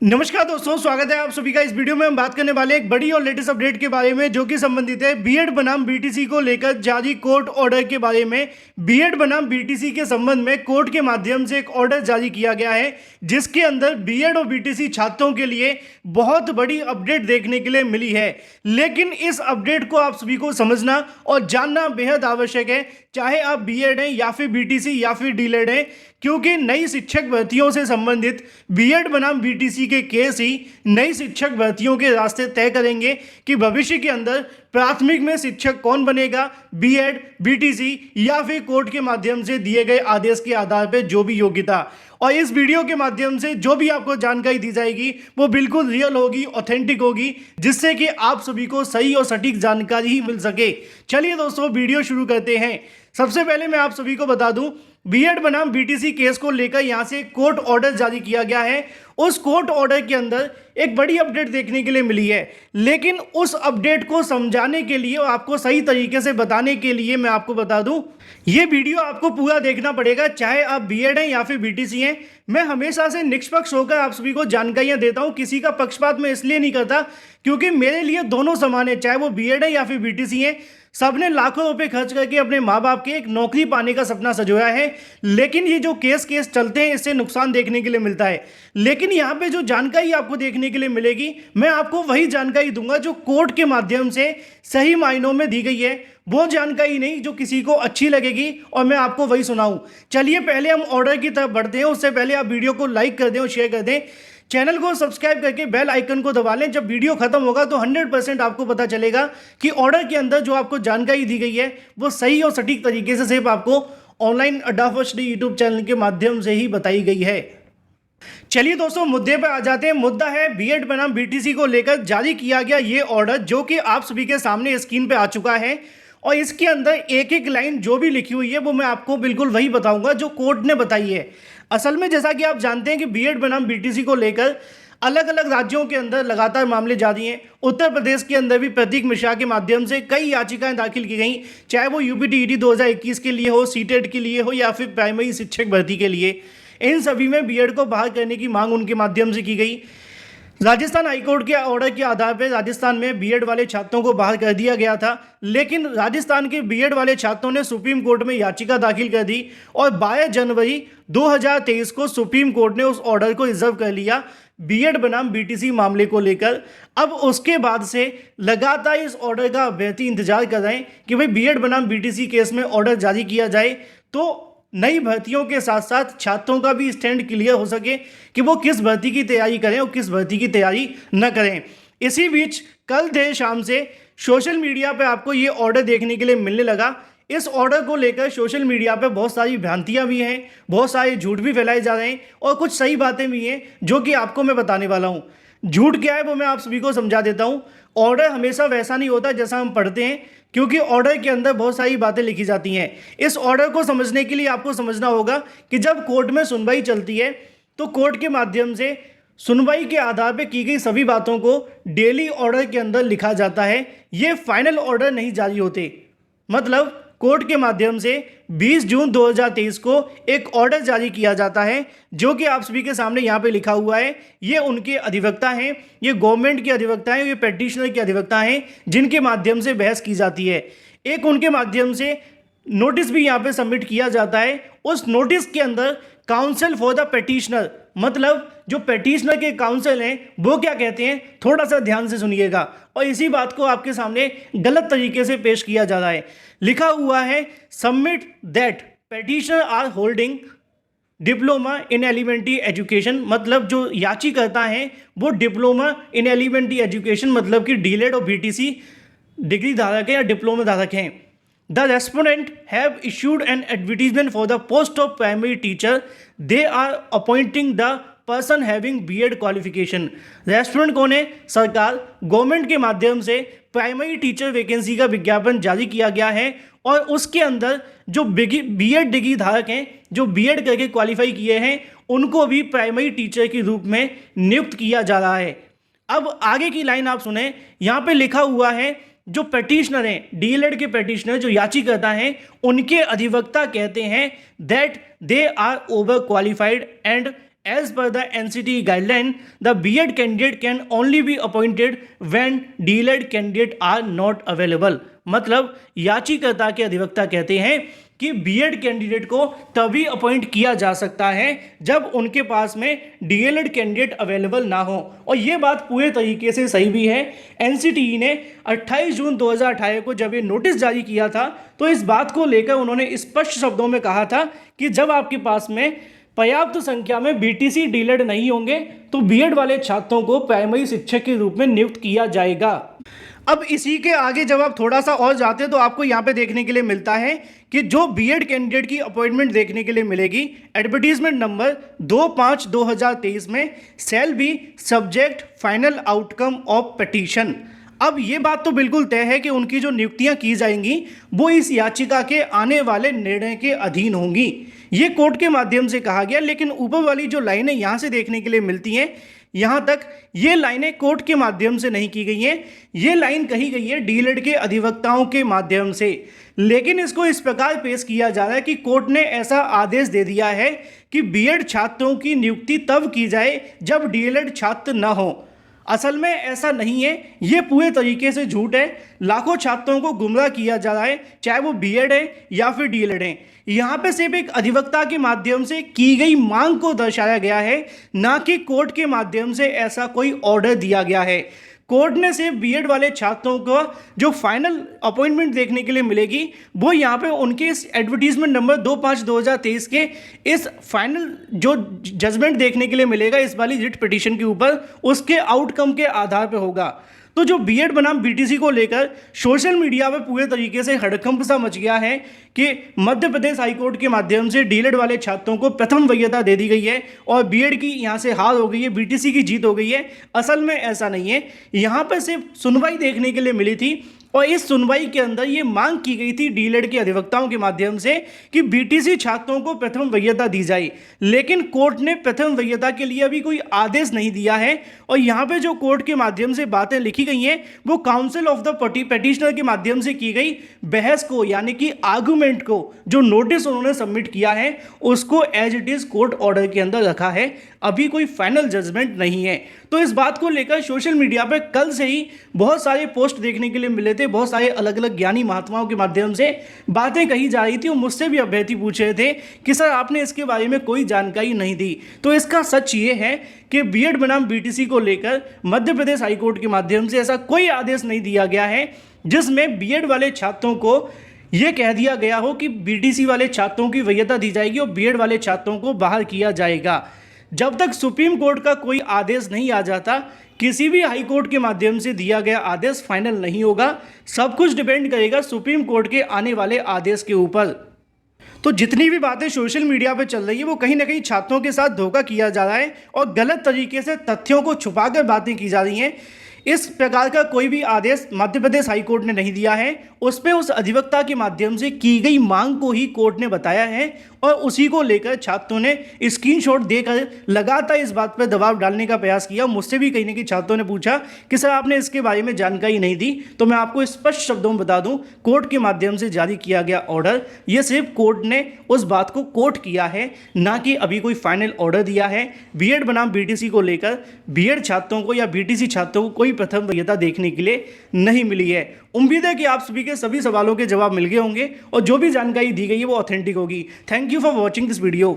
नमस्कार दोस्तों, स्वागत है आप सभी का। इस वीडियो में हम बात करने वाले एक बड़ी और लेटेस्ट अपडेट के बारे में जो कि संबंधित है बीएड बनाम बीटीसी को लेकर जारी कोर्ट ऑर्डर के बारे में। बीएड बनाम बीटीसी के संबंध में कोर्ट के माध्यम से एक ऑर्डर जारी किया गया है जिसके अंदर बीएड और बीटीसी छात्रों के लिए बहुत बड़ी अपडेट देखने के लिए मिली है। लेकिन इस अपडेट को आप सभी को समझना और जानना बेहद आवश्यक है, चाहे आप बीएड हैं या फिर बीटीसी या फिर डीएलएड हैं, क्योंकि नई शिक्षक भर्तियों से संबंधित बीएड बनाम बीटीसी के केस ही नई शिक्षक भर्तियों के रास्ते तय करेंगे कि भविष्य के अंदर प्राथमिक में शिक्षक कौन बनेगा, बीएड, बीटीसी या फिर कोर्ट के माध्यम से दिए गए आदेश के आधार पर जो भी योग्यता। और इस वीडियो के माध्यम से जो भी आपको जानकारी दी जाएगी वो बिल्कुल रियल होगी, ऑथेंटिक होगी, जिससे कि आप सभी को सही और सटीक जानकारी ही मिल सके। चलिए दोस्तों, वीडियो शुरू करते हैं। सबसे पहले मैं आप सभी को बता दूं, बीएड बनाम बीटीसी केस को लेकर यहां से कोर्ट ऑर्डर जारी किया गया है। उस कोर्ट ऑर्डर के अंदर एक बड़ी अपडेट देखने के लिए मिली है, लेकिन उस अपडेट को समझाने के लिए और आपको सही तरीके से बताने के लिए मैं आपको बता दूं, ये वीडियो आपको पूरा देखना पड़ेगा, चाहे आप बीएड हैं या फिर बीटीसी हैं। मैं हमेशा से निष्पक्ष होकर आप सभी को जानकारियां देता हूं, किसी का पक्षपात मैं इसलिए नहीं करता क्योंकि मेरे लिए दोनों समान है, चाहे वो बीएड है या फिर बीटीसी है। सबने लाखों रुपए खर्च करके अपने माँ बाप के एक नौकरी पाने का सपना सजोया है, लेकिन ये जो केस चलते हैं इससे नुकसान देखने के लिए मिलता है। लेकिन यहाँ पे जो जानकारी आपको देखने के लिए मिलेगी, मैं आपको वही जानकारी दूंगा जो कोर्ट के माध्यम से सही मायनों में दी गई है, वो जानकारी नहीं जो किसी को अच्छी लगेगी और मैं आपको वही सुनाऊं। चलिए पहले हम ऑर्डर की तरफ बढ़ते हैं, उससे पहले आप वीडियो को लाइक कर दें और शेयर कर दें, चैनल को सब्सक्राइब करके बेल आइकन को दबा लें। जब वीडियो खत्म होगा तो 100% आपको पता चलेगा कि ऑर्डर के अंदर जो आपको जानकारी दी गई है वो सही और सटीक तरीके से सिर्फ आपको ऑनलाइन अड्डा फर्स्ट यूट्यूब चैनल के माध्यम से ही बताई गई है। चलिए दोस्तों, मुद्दे पर आ जाते हैं। मुद्दा है बीएड बनाम बीटीसी को लेकर जारी किया गया ये ऑर्डर, जो कि आप सभी के सामने स्क्रीन पे आ चुका है। और इसके अंदर एक एक लाइन जो भी लिखी हुई है वो मैं आपको बिल्कुल वही बताऊंगा जो कोर्ट ने बताई है। असल में जैसा कि आप जानते हैं कि बीएड बनाम बीटीसी को लेकर अलग अलग राज्यों के अंदर लगातार मामले जारी हैं। उत्तर प्रदेश के अंदर भी प्रतीक मिश्रा के माध्यम से कई याचिकाएं दाखिल की गई, चाहे वो यूपीटीईटी 2021 के लिए हो, सीटेट के लिए हो या फिर प्राइमरी शिक्षक भर्ती के लिए। इन सभी में बीएड को बहाल करने की मांग उनके माध्यम से की गई। राजस्थान हाईकोर्ट के ऑर्डर के आधार पर राजस्थान में बीएड वाले छात्रों को बहाल कर दिया गया था, लेकिन राजस्थान के बीएड वाले छात्रों ने सुप्रीम कोर्ट में याचिका दाखिल कर दी और 22 जनवरी 2023 को सुप्रीम कोर्ट ने उस ऑर्डर को रिजर्व कर लिया बीएड बनाम बीटीसी मामले को लेकर। अब उसके बाद से लगातार इस ऑर्डर का अभ्यर्थी इंतजार कर रहे हैं कि भाई बीएड बनाम बीटीसी केस में ऑर्डर जारी किया जाए तो नई भर्तियों के साथ साथ छात्रों का भी स्टैंड क्लियर हो सके कि वो किस भर्ती की तैयारी करें और किस भर्ती की तैयारी न करें। इसी बीच कल देर शाम से सोशल मीडिया पर आपको ये ऑर्डर देखने के लिए मिलने लगा। इस ऑर्डर को लेकर सोशल मीडिया पर बहुत सारी भ्रांतियां भी हैं, बहुत सारे झूठ भी फैलाए जा रहे हैं और कुछ सही बातें भी हैं जो कि आपको मैं बताने वाला हूं। झूठ क्या है वो मैं आप सभी को समझा देता हूं। ऑर्डर हमेशा वैसा नहीं होता जैसा हम पढ़ते हैं, क्योंकि ऑर्डर के अंदर बहुत सारी बातें लिखी जाती हैं। इस ऑर्डर को समझने के लिए आपको समझना होगा कि जब कोर्ट में सुनवाई चलती है तो कोर्ट के माध्यम से सुनवाई के आधार पर की गई सभी बातों को डेली ऑर्डर के अंदर लिखा जाता है। ये फाइनल ऑर्डर नहीं जारी होते। मतलब कोर्ट के माध्यम से 20 जून 2023 को एक ऑर्डर जारी किया जाता है जो कि आप सभी के सामने यहाँ पे लिखा हुआ है। ये उनके अधिवक्ता हैं, ये गवर्नमेंट के अधिवक्ता हैं, ये पेटिशनर के अधिवक्ता हैं जिनके माध्यम से बहस की जाती है। एक उनके माध्यम से नोटिस भी यहाँ पे सबमिट किया जाता है। उस नोटिस के अंदर काउंसिल फॉर द पेटिशनर, मतलब जो पेटिशनर के काउंसिल हैं वो क्या कहते हैं, थोड़ा सा ध्यान से सुनिएगा। और इसी बात को आपके सामने गलत तरीके से पेश किया जा रहा है। लिखा हुआ है submit that petitioner are holding diploma in elementary education, मतलब जो याचिकाकर्ता हैं वो डिप्लोमा इन एलिमेंट्री एजुकेशन मतलब कि डीएलएड और बीटीसी डिग्री धारक है या डिप्लोमा धारक हैं। The respondent have issued an advertisement for the post of primary teacher. They are appointing the person having BEd qualification. Restaurant कौन है? सरकार, गवर्नमेंट के माध्यम से प्राइमरी टीचर वैकेंसी का विज्ञापन जारी किया गया है और उसके अंदर जो बीएड डिग्री धारक हैं, जो बीएड करके क्वालिफाई किए हैं, उनको भी प्राइमरी टीचर के रूप में नियुक्त किया जा रहा है। अब आगे की लाइन आप सुने, यहाँ पे लिखा हुआ है जो पेटिशनर हैं, डीएलएड के पेटिशनर जो याचिकाकर्ता हैं, उनके अधिवक्ता कहते हैं that they are over qualified and As per the NCT guideline, the B.Ed candidate can only be appointed when D.Led candidate are not available. मतलब याचिकाकर्ता के अधिवक्ता कहते हैं कि बीएड कैंडिडेट को तभी अपॉइंट किया जा सकता है जब उनके पास में डीएलएड कैंडिडेट अवेलेबल ना हो। और ये बात पूरे तरीके से सही भी है। एनसीटीई ने 28 जून 2018 को जब ये नोटिस जारी किया था तो इस बात को लेकर उन्होंने स्पष्ट शब्दों में कहा था कि जब आपके पास में पर्याप्त संख्या में बीटीसी डीएलएड नहीं होंगे तो बीएड वाले छात्रों को प्राइमरी शिक्षक के रूप में नियुक्त किया जाएगा। अब इसी के आगे जब आप थोड़ा सा और जाते हैं तो आपको यहाँ पे देखने के लिए मिलता है कि जो बीएड कैंडिडेट की अपॉइंटमेंट देखने के लिए मिलेगी एडवर्टीजमेंट नंबर 25/2023 में shall be subject final outcome of petition. अब ये बात तो बिल्कुल तय है कि उनकी जो नियुक्तियां की जाएंगी वो इस याचिका के आने वाले निर्णय के अधीन होंगी। ये कोर्ट के माध्यम से कहा गया, लेकिन ऊपर वाली जो लाइनें यहाँ से देखने के लिए मिलती हैं यहाँ तक ये लाइनें कोर्ट के माध्यम से नहीं की गई हैं। ये लाइन कही गई है डीएलएड के अधिवक्ताओं के माध्यम से, लेकिन इसको इस प्रकार पेश किया जा रहा है कि कोर्ट ने ऐसा आदेश दे दिया है कि बीएड छात्रों की नियुक्ति तब की जाए जब डीएलएड छात्र न हो। असल में ऐसा नहीं है, ये पूरे तरीके से झूठ है। लाखों छात्रों को गुमराह किया जा रहा है, चाहे वो बीएड है या फिर डीएलएड है। यहाँ पे सिर्फ एक अधिवक्ता के माध्यम से की गई मांग को दर्शाया गया है, ना कि कोर्ट के माध्यम से ऐसा कोई ऑर्डर दिया गया है। कोर्ट ने सिर्फ बीएड वाले छात्रों को जो फाइनल अपॉइंटमेंट देखने के लिए मिलेगी वो यहाँ पे उनके इस एडवर्टीजमेंट नंबर 25/2023 के इस फाइनल जो जजमेंट देखने के लिए मिलेगा इस वाली रिट पिटीशन के ऊपर, उसके आउटकम के आधार पर होगा। तो जो बीएड बनाम बीटीसी को लेकर सोशल मीडिया पर पूरे तरीके से हड़कंप सा मच गया है कि मध्य प्रदेश हाईकोर्ट के माध्यम से डीएलएड वाले छात्रों को प्रथम वरीयता दे दी गई है और बीएड की यहाँ से हार हो गई है, बीटीसी की जीत हो गई है। असल में ऐसा नहीं है। यहाँ पर सिर्फ सुनवाई देखने के लिए मिली थी और इस सुनवाई के अंदर ये मांग की गई थी डीएलएड के अधिवक्ताओं के माध्यम से कि बीटीसी छात्रों को प्रथम वरीयता दी जाए, लेकिन कोर्ट ने प्रथम वरीयता के लिए अभी कोई आदेश नहीं दिया है। और यहाँ पे जो कोर्ट के माध्यम से बातें लिखी गई हैं वो काउंसिल ऑफ द पिटिशनर के माध्यम से की गई बहस को, यानी कि आर्गूमेंट को, जो नोटिस उन्होंने सबमिट किया है उसको as it is court order के अंदर रखा है। अभी कोई फाइनल जजमेंट नहीं है। तो इस बात को लेकर सोशल मीडिया पर कल से ही बहुत सारे पोस्ट देखने के लिए मिले थे, बहुत सारे अलग अलग ज्ञानी महात्माओं के माध्यम से बातें कही जा रही थी और मुझसे भी अभ्यर्थी पूछ रहे थे कि सर आपने इसके बारे में कोई जानकारी नहीं दी। तो इसका सच ये है कि बीएड बनाम बीटीसी को लेकर मध्य प्रदेश हाईकोर्ट के माध्यम से ऐसा कोई आदेश नहीं दिया गया है जिसमें बीएड वाले छात्रों को यह कह दिया गया हो कि बीटीसी वाले छात्रों की वरीयता दी जाएगी और बीएड वाले छात्रों को बाहर किया जाएगा। जब तक सुप्रीम कोर्ट का कोई आदेश नहीं आ जाता, किसी भी हाई कोर्ट के माध्यम से दिया गया आदेश फाइनल नहीं होगा। सब कुछ डिपेंड करेगा सुप्रीम कोर्ट के आने वाले आदेश के ऊपर। तो जितनी भी बातें सोशल मीडिया पे चल रही है वो कहीं ना कहीं छात्रों के साथ धोखा किया जा रहा है और गलत तरीके से तथ्यों को छुपाकर बातें की जा रही हैं। इस प्रकार का कोई भी आदेश मध्य प्रदेश हाईकोर्ट ने नहीं दिया है, उस पर उस अधिवक्ता के माध्यम से की गई मांग को ही कोर्ट ने बताया है और उसी को लेकर छात्रों ने स्क्रीनशॉट देकर लगातार इस बात पर दबाव डालने का प्रयास किया। मुझसे भी कहीं ना कहीं छात्रों ने पूछा कि सर आपने इसके बारे में जानकारी नहीं दी। तो मैं आपको स्पष्ट शब्दों में बता दूं, कोर्ट के माध्यम से जारी किया गया ऑर्डर, ये सिर्फ कोर्ट ने उस बात को कोर्ट किया है, ना कि अभी कोई फाइनल ऑर्डर दिया है। बीएड बनाम बीटीसी को लेकर बीएड छात्रों को या बीटीसी छात्रों को कोई प्रथम वरीयता देखने के लिए नहीं मिली है। उम्मीद है कि आप सभी के सभी सवालों के जवाब मिल गए होंगे और जो भी जानकारी दी गई है वो ऑथेंटिक होगी। Thank you for watching this video.